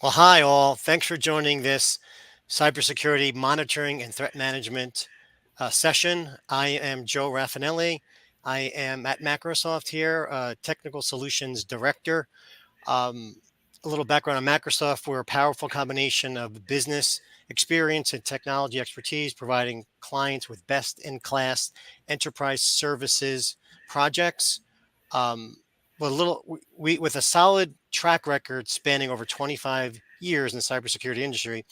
Well, hi all. Thanks for joining this cybersecurity monitoring and threat management session. I am Joe Rafanelli. I am at Macrosoft here, Technical Solutions Director. Um, a little background on Macrosoft. We're a powerful combination of business experience and technology expertise, providing clients with best in class enterprise services projects. Um, with a little, with a solid track record spanning over 25 years in the cybersecurity industry,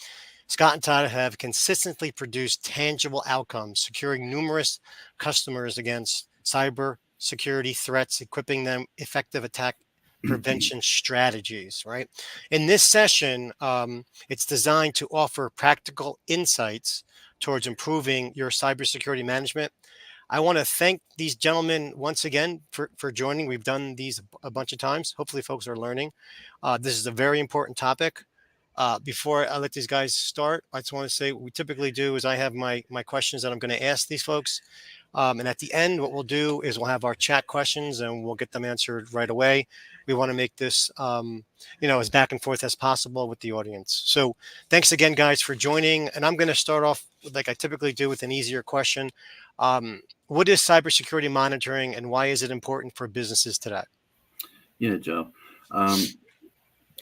Scott and Todd have consistently produced tangible outcomes, securing numerous customers against cyber security threats, equipping them effective attack prevention strategies. Right. In this session, it's designed to offer practical insights towards improving your cybersecurity management. I want to thank these gentlemen once again for joining. We've done these a bunch of times. Hopefully, folks are learning. This is a very important topic. Before I let these guys start, I just want to say what we typically do is I have my questions that I'm going to ask these folks. And at the end, what we'll do is we'll have our chat questions and we'll get them answered right away. We want to make this, as back and forth as possible with the audience. So thanks again, guys, for joining. And I'm going to start off like I typically do with an easier question. What is cybersecurity monitoring and why is it important for businesses today? Yeah, Joe. Um,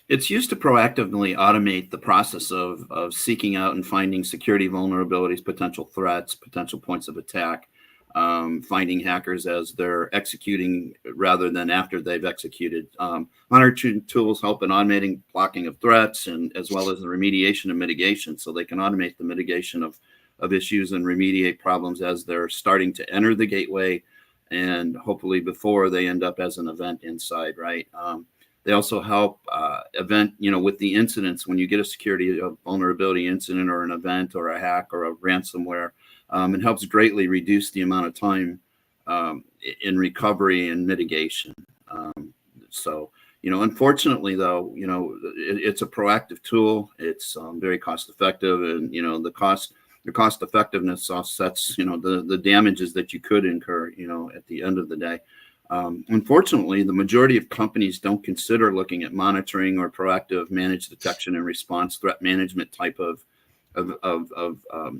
it's used to proactively automate the process of seeking out and finding security vulnerabilities, potential threats, potential points of attack, finding hackers as they're executing rather than after they've executed. Monitoring tools help in automating blocking of threats and as well as the remediation and mitigation, so they can automate the mitigation of issues and remediate problems as they're starting to enter the gateway and hopefully before they end up as an event inside, right? They also help with the incidents when you get a security vulnerability incident or an event or a hack or a ransomware. It helps greatly reduce the amount of time in recovery and mitigation. Unfortunately, though, it's a proactive tool. It's very cost effective, and the cost effectiveness offsets the damages that you could incur at the end of the day. Unfortunately, the majority of companies don't consider looking at monitoring or proactive managed detection and response threat management type of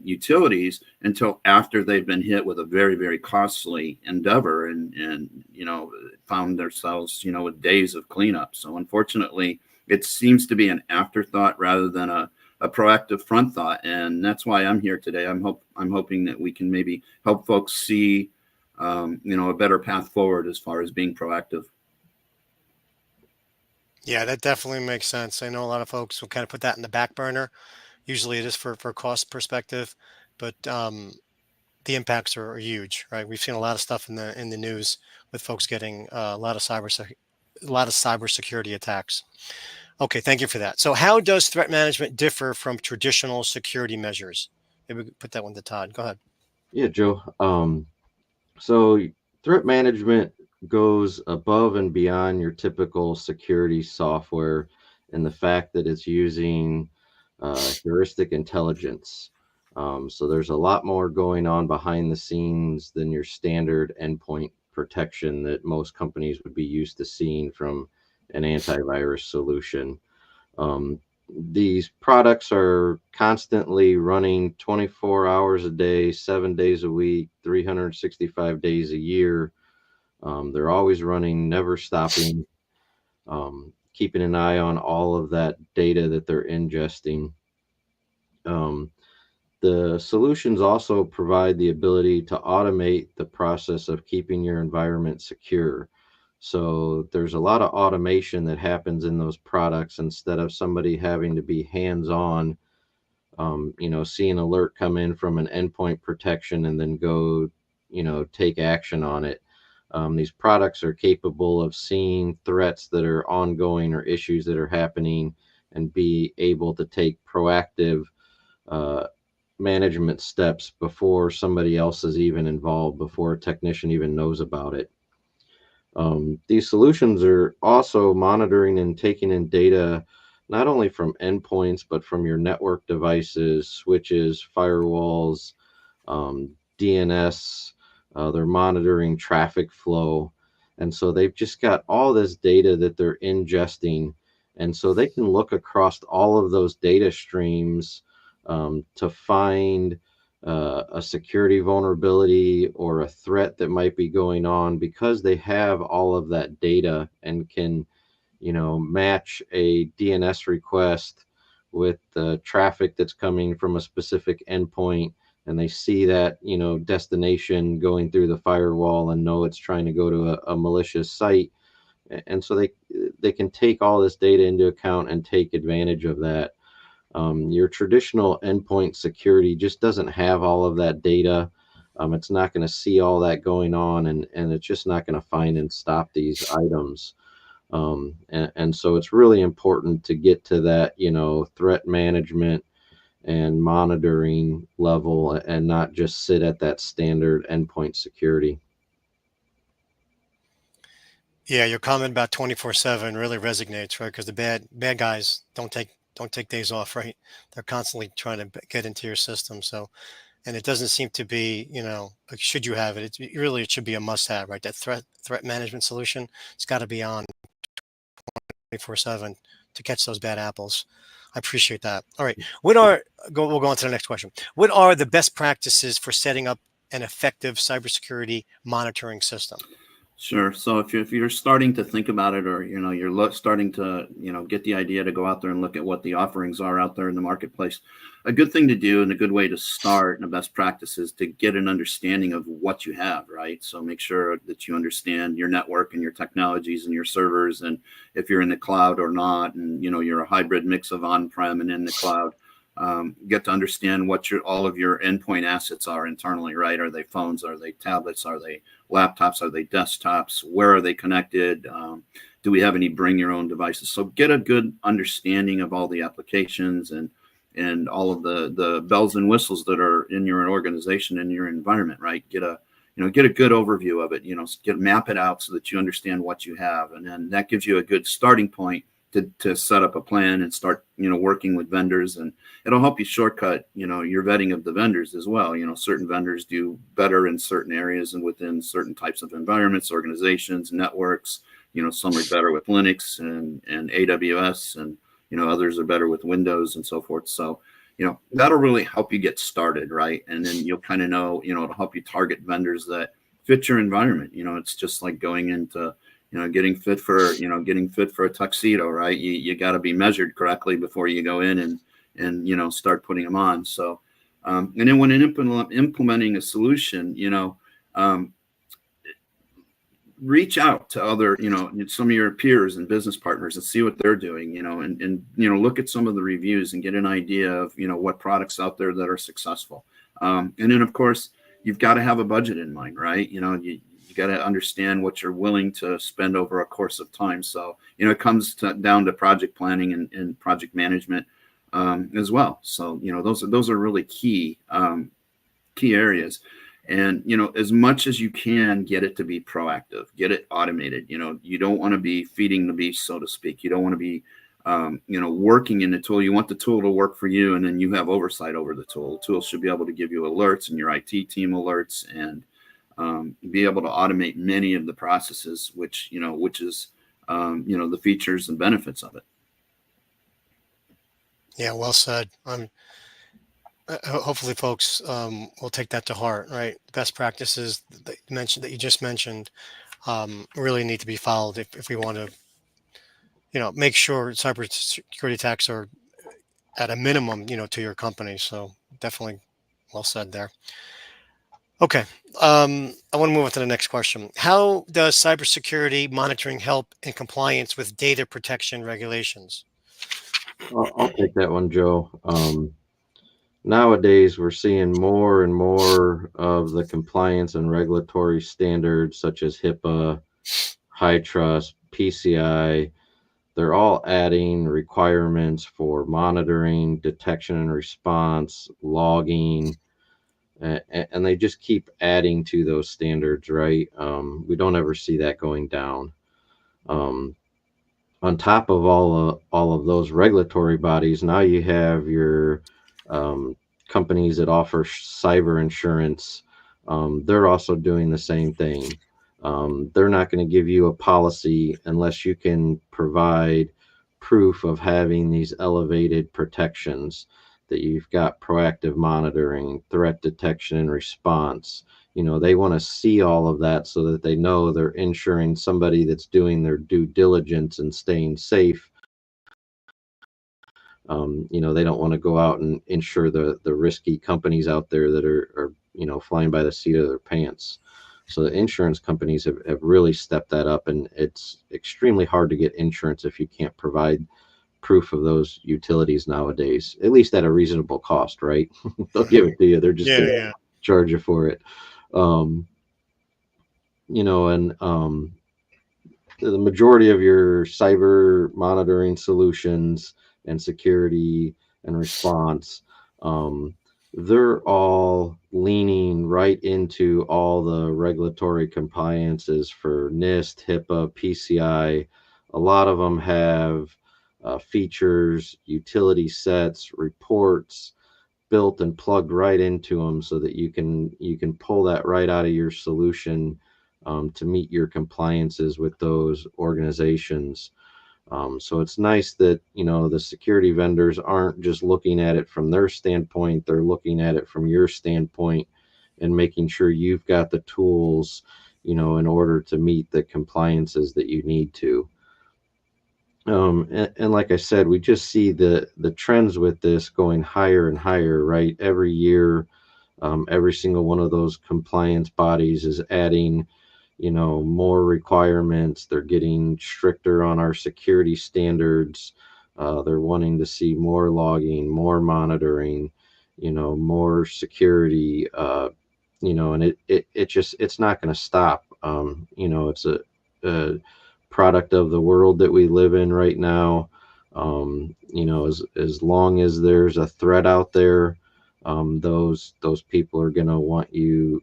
utilities until after they've been hit with a very, very costly endeavor and found themselves with days of cleanup. So unfortunately, it seems to be an afterthought rather than a proactive front thought, and that's why I'm here today. I'm hoping that we can maybe help folks see a better path forward as far as being proactive. Yeah, that definitely makes sense. I know a lot of folks will kind of put that in the back burner. Usually it is for cost perspective, but the impacts are huge, right? We've seen a lot of stuff in the news with folks getting a lot of cybersecurity attacks. Okay, thank you for that. So, how does threat management differ from traditional security measures? Maybe we could put that one to Todd. Go ahead. Yeah, Joe. So threat management goes above and beyond your typical security software and the fact that it's using heuristic intelligence. So there's a lot more going on behind the scenes than your standard endpoint protection that most companies would be used to seeing from an antivirus solution. Um, these products are constantly running 24 hours a day, 7 days a week, 365 days a year. They're always running, never stopping, keeping an eye on all of that data that they're ingesting. Um, the solutions also provide the ability to automate the process of keeping your environment secure. So there's a lot of automation that happens in those products instead of somebody having to be hands-on, see an alert come in from an endpoint protection and then go, take action on it. These products are capable of seeing threats that are ongoing or issues that are happening and be able to take proactive uh, management steps before somebody else is even involved, before a technician even knows about it. These solutions are also monitoring and taking in data not only from endpoints, but from your network devices, switches, firewalls, DNS. They're monitoring traffic flow. And so they've just got all this data that they're ingesting And so they can look across all of those data streams to find a security vulnerability or a threat that might be going on, because they have all of that data and can, match a DNS request with the traffic that's coming from a specific endpoint, and they see that, destination going through the firewall and know it's trying to go to a malicious site. And so they can take all this data into account and take advantage of that. Your traditional endpoint security just doesn't have all of that data. It's not going to see all that going on, and it's just not going to find and stop these items. And so it's really important to get to that, threat management and monitoring level, and not just sit at that standard endpoint security. Yeah, your comment about 24/7 really resonates, right? Because the bad guys don't take days off, right? They're constantly trying to get into your system. So, and it doesn't seem to be, like, should you have it? It should be a must-have, right? That threat management solution, it's got to be on 24/7 to catch those bad apples. I appreciate that. All right, we'll go on to the next question. What are the best practices for setting up an effective cybersecurity monitoring system? Sure. So if you're starting to think about it, or you're starting to get the idea to go out there and look at what the offerings are out there in the marketplace, a good thing to do and a good way to start and a best practice is to get an understanding of what you have, right? So make sure that you understand your network and your technologies and your servers, and if you're in the cloud or not, and you're a hybrid mix of on-prem and in the cloud. Get to understand what all of your endpoint assets are internally, right? Are they phones? Are they tablets? Are they laptops? Are they desktops? Where are they connected? Do we have any bring your own devices? So get a good understanding of all the applications and all of the bells and whistles that are in your organization and your environment, right? Get a good overview of it, map it out so that you understand what you have. And then that gives you a good starting point to set up a plan and start, working with vendors, and it'll help you shortcut, your vetting of the vendors as well. Certain vendors do better in certain areas and within certain types of environments, organizations, networks. Some are better with Linux and AWS, and, others are better with Windows and so forth. So, that'll really help you get started, right? And then you'll kind of know, it'll help you target vendors that fit your environment. It's just like going into getting fit for a tuxedo, right? You got to be measured correctly before you go in and start putting them on. So, and then when implementing a solution, reach out to other, some of your peers and business partners and see what they're doing, and look at some of the reviews and get an idea of, what products out there that are successful. And then of course, you've got to have a budget in mind, right? You got to understand what you're willing to spend over a course of time. So, it comes down to project planning and project management as well. So, those are really key areas. And, as much as you can, get it to be proactive, get it automated. You don't want to be feeding the beast, so to speak. You don't want to be, working in the tool. You want the tool to work for you, and then you have oversight over the tool. The tool should be able to give you alerts, and your IT team alerts, and be able to automate many of the processes, which is, the features and benefits of it. Yeah, well said. Hopefully folks will take that to heart, right? Best practices that you just mentioned really need to be followed if we want to, make sure cybersecurity attacks are at a minimum, to your company. So definitely well said there. Okay. I want to move on to the next question. How does cybersecurity monitoring help in compliance with data protection regulations? I'll take that one, Joe. Nowadays, we're seeing more and more of the compliance and regulatory standards such as HIPAA, HITRUST, PCI. They're all adding requirements for monitoring, detection and response, logging, and they just keep adding to those standards, right? We don't ever see that going down. On top of all of those regulatory bodies, now you have your companies that offer cyber insurance. They're also doing the same thing. They're not going to give you a policy unless you can provide proof of having these elevated protections, that you've got proactive monitoring, threat detection and response. They want to see all of that so that they know they're insuring somebody that's doing their due diligence and staying safe. They don't want to go out and insure the risky companies out there that are flying by the seat of their pants. So the insurance companies have really stepped that up, and it's extremely hard to get insurance if you can't provide proof of those utilities nowadays, at least at a reasonable cost, right? They'll give it to you. They're just going to charge you for it. The majority of your cyber monitoring solutions and security and response, they're all leaning right into all the regulatory compliances for NIST, HIPAA, PCI. A lot of them have features, utility sets, reports built and plugged right into them, so that you can pull that right out of your solution to meet your compliances with those organizations. So it's nice that, the security vendors aren't just looking at it from their standpoint, they're looking at it from your standpoint and making sure you've got the tools, in order to meet the compliances that you need to. And like I said, we just see the trends with this going higher and higher, right? Every year, every single one of those compliance bodies is adding more requirements. They're getting stricter on our security standards. They're wanting to see more logging, more monitoring, more security, and it's not going to stop. It's a product of the world that we live in right now. As long as there's a threat out there, those people are going to want you,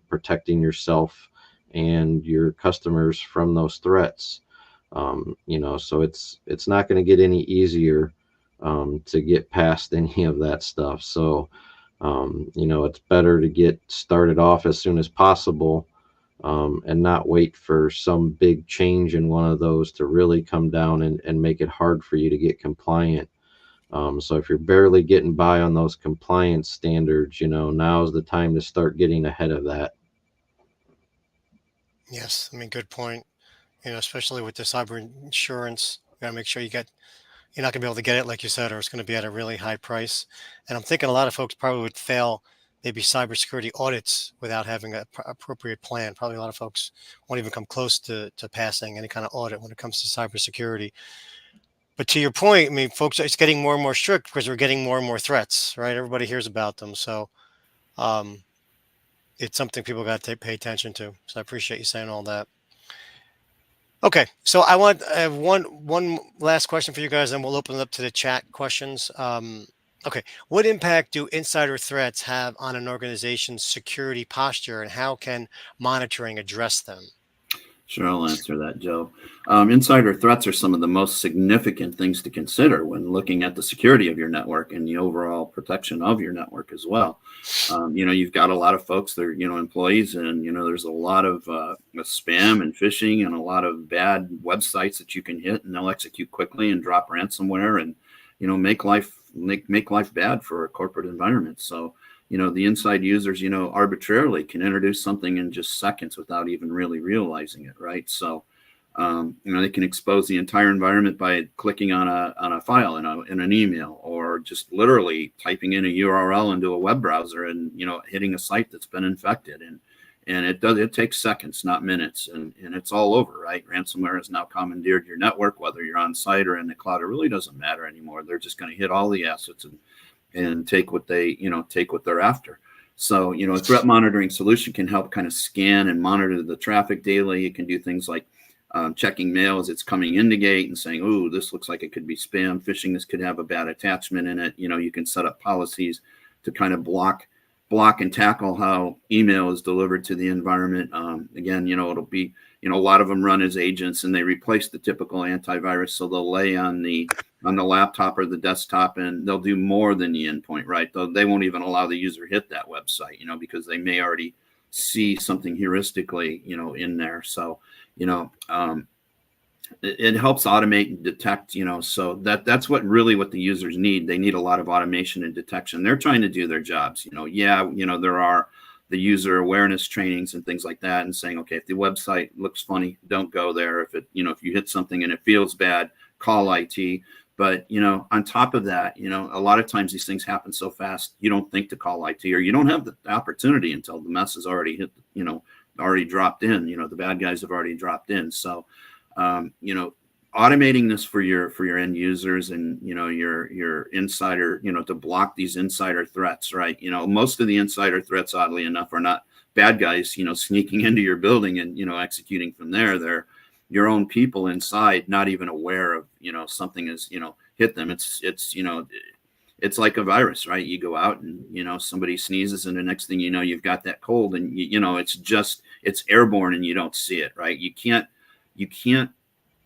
protecting yourself and your customers from those threats. So it's not going to get any easier to get past any of that stuff. So it's better to get started off as soon as possible, and not wait for some big change in one of those to really come down and make it hard for you to get compliant. So if you're barely getting by on those compliance standards, now's the time to start getting ahead of that. Yes, I mean, good point. Especially with the cyber insurance, you gotta make sure you're not gonna be able to get it, like you said, or it's gonna be at a really high price. And I'm thinking a lot of folks probably would fail maybe cybersecurity audits without having a appropriate plan. Probably a lot of folks won't even come close to passing any kind of audit when it comes to cybersecurity. But to your point, I mean, folks, it's getting more and more strict because we're getting more and more threats, right? Everybody hears about them, so um, it's something people got to pay attention to. So I appreciate you saying all that. Okay, so I have one last question for you guys, and we'll open it up to the chat questions. Okay, what impact do insider threats have on an organization's security posture, and how can monitoring address them? Sure, I'll answer that, Joe. Insider threats are some of the most significant things to consider when looking at the security of your network and the overall protection of your network as well. You've got a lot of folks that are, employees, and, there's a lot of spam and phishing and a lot of bad websites that you can hit, and they'll execute quickly and drop ransomware and, make life bad for a corporate environment. So, the inside users, arbitrarily can introduce something in just seconds without even really realizing it, right? So, they can expose the entire environment by clicking on a file in an email, or just literally typing in a URL into a web browser and, hitting a site that's been infected. And it takes seconds, not minutes, and it's all over, right? Ransomware has now commandeered your network, whether you're on site or in the cloud. It really doesn't matter anymore. They're just going to hit all the assets and take what they're after. So, a threat monitoring solution can help kind of scan and monitor the traffic daily. It can do things like checking mail as it's coming into gate and saying, "Oh, this looks like it could be spam, phishing. This could have a bad attachment in it." You can set up policies to kind of block and tackle how email is delivered to the environment. Again, it'll be, a lot of them run as agents, and they replace the typical antivirus. So they'll lay on the laptop or the desktop, and they'll do more than the endpoint, right? They won't even allow the user hit that website, because they may already see something heuristically, in there. So, it helps automate and detect, so that's what the users need. They need a lot of automation and detection. They're trying to do their jobs, there are the user awareness trainings and things like that, and saying, okay, if the website looks funny, don't go there. If if you hit something and it feels bad, call IT. But, on top of that, a lot of times these things happen so fast, you don't think to call IT, or you don't have the opportunity until the mess has already hit, already dropped in, the bad guys have already dropped in. So, automating this for your end users and, your insider, to block these insider threats, right? Most of the insider threats, oddly enough, are not bad guys, sneaking into your building and, executing from there. They're your own people inside, not even aware of, something has, hit them. It's like a virus, right? You go out and, somebody sneezes, and the next thing you know, you've got that cold, and it's airborne and you don't see it, right? You can't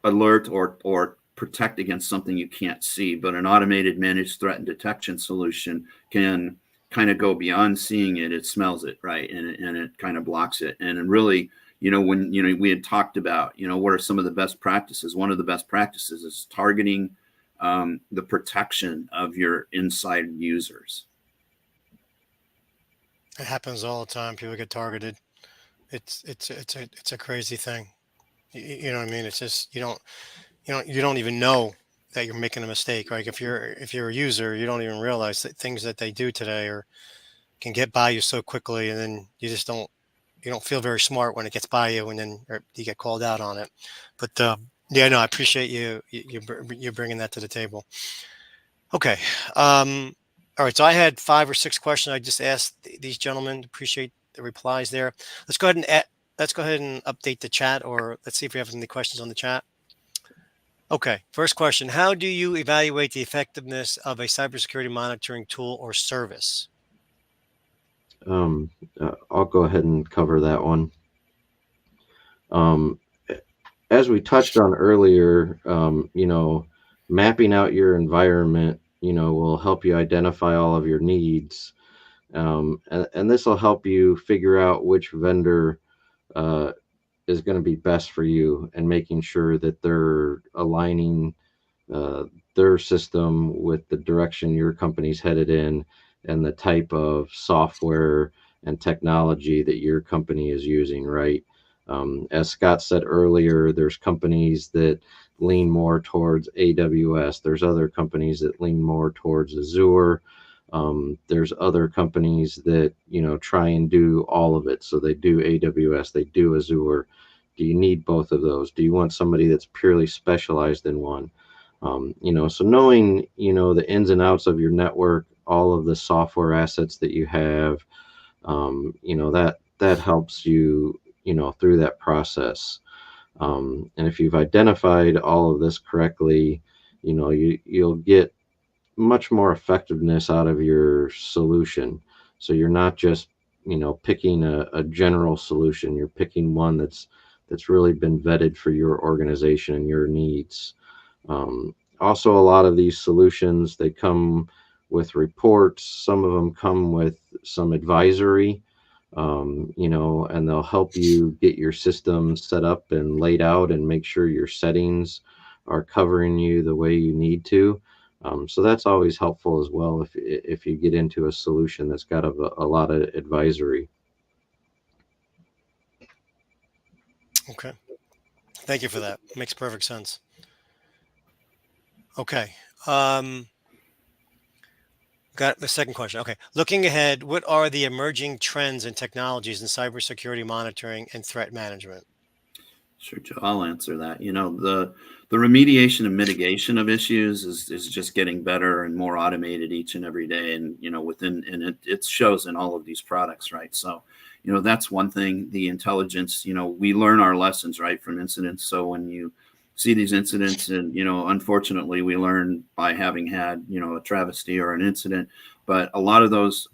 alert or protect against something you can't see, but an automated managed threat and detection solution can kind of go beyond seeing it. It smells it, right? And it kind of blocks it. And really, when, we had talked about, what are some of the best practices? One of the best practices is targeting the protection of your inside users. It happens all the time. People get targeted. It's a crazy thing. You know what I mean? It's just you don't even know that you're making a mistake. Right? If you're a user, you don't even realize that things that they do today can get by you so quickly, and then you don't feel very smart when it gets by you, and then you get called out on it. But yeah, no, I appreciate you bringing that to the table. Okay. All right. So I had 5 or 6 questions I just asked these gentlemen. Appreciate the replies there. Let's go ahead and update the chat, or let's see if we have any questions on the chat. Okay. First question: how do you evaluate the effectiveness of a cybersecurity monitoring tool or service? I'll go ahead and cover that one. As we touched on earlier, mapping out your environment, will help you identify all of your needs. And this will help you figure out which vendor is going to be best for you, and making sure that they're aligning their system with the direction your company's headed in, and the type of software and technology that your company is using, right? As Scott said earlier, there's companies that lean more towards AWS. There's other companies that lean more towards Azure. There's other companies that, try and do all of it. So they do AWS, they do Azure. Do you need both of those? Do you want somebody that's purely specialized in one? So knowing, the ins and outs of your network, all of the software assets that you have, that helps you, through that process. And if you've identified all of this correctly, you'll get much more effectiveness out of your solution. So you're not just, picking a general solution. You're picking one that's really been vetted for your organization and your needs. Also, a lot of these solutions, they come with reports. Some of them come with some advisory, and they'll help you get your system set up and laid out, and make sure your settings are covering you the way you need to. So that's always helpful as well if you get into a solution that's got a lot of advisory. Okay. Thank you for that. Makes perfect sense. Okay. Got the second question. Okay. Looking ahead, what are the emerging trends and technologies in cybersecurity monitoring and threat management? Sure, Joe, I'll answer that. The remediation and mitigation of issues is just getting better and more automated each and every day. And, it shows in all of these products, right? So, that's one thing. The intelligence, we learn our lessons, right, from incidents. So when you see these incidents, and, unfortunately we learn by having had, a travesty or an incident, but a lot of those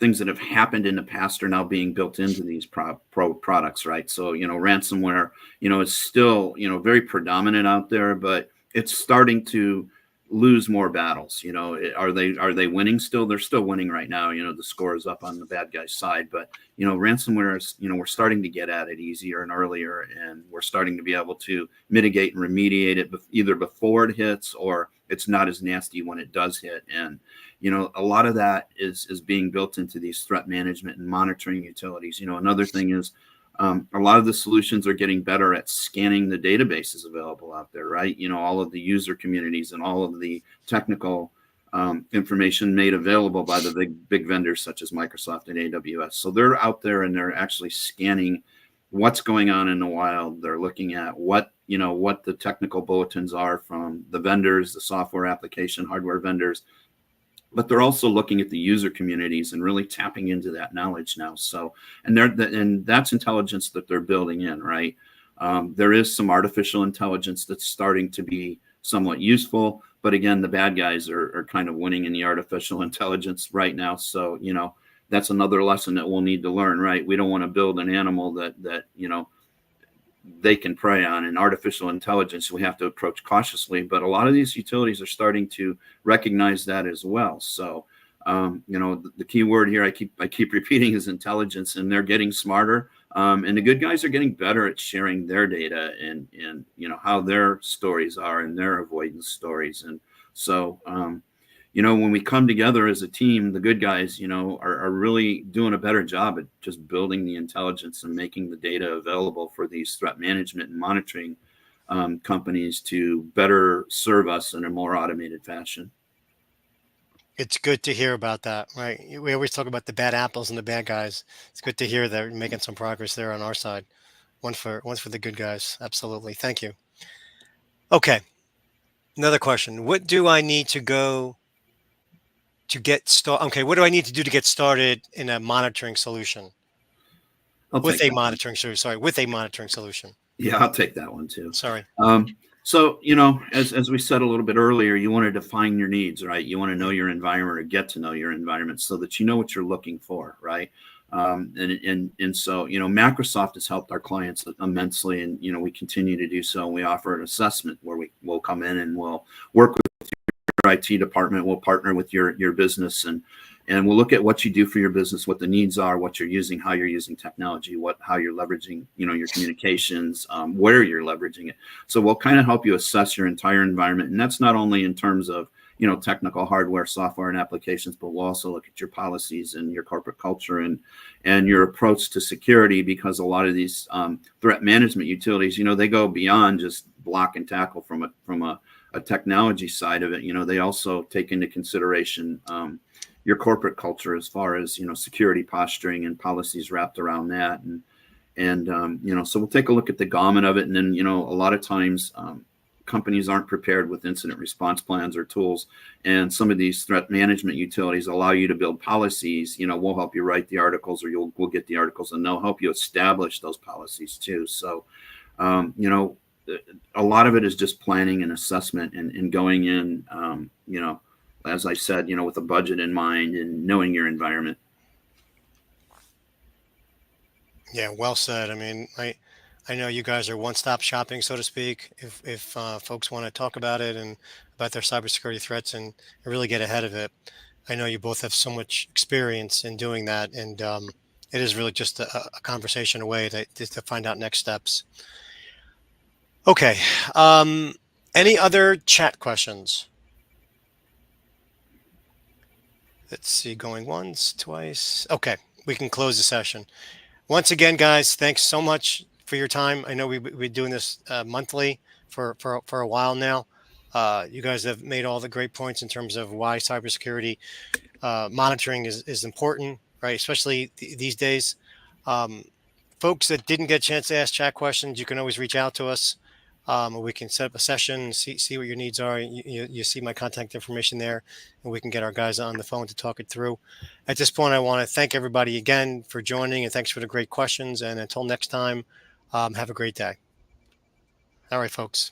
things that have happened in the past are now being built into these products, right? So, ransomware, is still, very predominant out there, but it's starting to, lose more battles. Are they winning still? They're still winning right now. The score is up on the bad guys' side, but ransomware is, we're starting to get at it easier and earlier, and we're starting to be able to mitigate and remediate it either before it hits, or it's not as nasty when it does hit. And a lot of that is being built into these threat management and monitoring utilities. Another thing is, a lot of the solutions are getting better at scanning the databases available out there, right? All of the user communities and all of the technical information made available by the big vendors such as Microsoft and AWS. So they're out there and they're actually scanning what's going on in the wild. They're looking at what the technical bulletins are from the vendors, the software application, hardware vendors, but they're also looking at the user communities and really tapping into that knowledge now. So, and that's intelligence that they're building in, right? There is some artificial intelligence that's starting to be somewhat useful, but again, the bad guys are kind of winning in the artificial intelligence right now. So, that's another lesson that we'll need to learn, right? We don't want to build an animal that they can prey on. And artificial intelligence, we have to approach cautiously, but a lot of these utilities are starting to recognize that as well. So the key word here I keep repeating is intelligence, and they're getting smarter, and the good guys are getting better at sharing their data and how their stories are and their avoidance stories. And so when we come together as a team, the good guys, are really doing a better job at just building the intelligence and making the data available for these threat management and monitoring companies to better serve us in a more automated fashion. It's good to hear about that, right? We always talk about the bad apples and the bad guys. It's good to hear that we're making some progress there on our side. One for the good guys. Absolutely. Thank you. Okay. Another question. What do I need to go to get started? Okay. What do I need to do to get started in a monitoring solution? With a monitoring solution. Yeah, I'll take that one too. Sorry. So, as we said a little bit earlier, you want to define your needs, right? You want to know your environment or get to know your environment so that you know what you're looking for, right? And so, Macrosoft has helped our clients immensely, and, we continue to do so. And we offer an assessment where we'll come in and we'll work with your IT department. We'll partner with your business, and we'll look at what you do for your business, what the needs are, what you're using, how you're using technology, how you're leveraging, your communications, where you're leveraging it. So we'll kind of help you assess your entire environment. And that's not only in terms of, technical hardware, software, and applications, but we'll also look at your policies and your corporate culture and your approach to security, because a lot of these threat management utilities, they go beyond just block and tackle from a technology side of it. They also take into consideration your corporate culture as far as security posturing and policies wrapped around that, and so we'll take a look at the gamut of it. And then a lot of times companies aren't prepared with incident response plans or tools, and some of these threat management utilities allow you to build policies. We'll help you write the articles, or we'll get the articles, and they'll help you establish those policies too. So a lot of it is just planning and assessment and going in, as I said, with a budget in mind and knowing your environment. Yeah, well said. I mean, I know you guys are one-stop shopping, so to speak. If folks want to talk about it and about their cybersecurity threats and really get ahead of it, I know you both have so much experience in doing that, and it is really just a conversation away to find out next steps. Okay. Any other chat questions? Let's see, going once, twice. Okay, we can close the session. Once again, guys, thanks so much for your time. I know we've been doing this monthly for a while now. You guys have made all the great points in terms of why cybersecurity monitoring is important, right? Especially these days. Folks that didn't get a chance to ask chat questions, you can always reach out to us. We can set up a session, see what your needs are. You see my contact information there, and we can get our guys on the phone to talk it through. At this point, I want to thank everybody again for joining, and thanks for the great questions. And until next time, have a great day. All right, folks.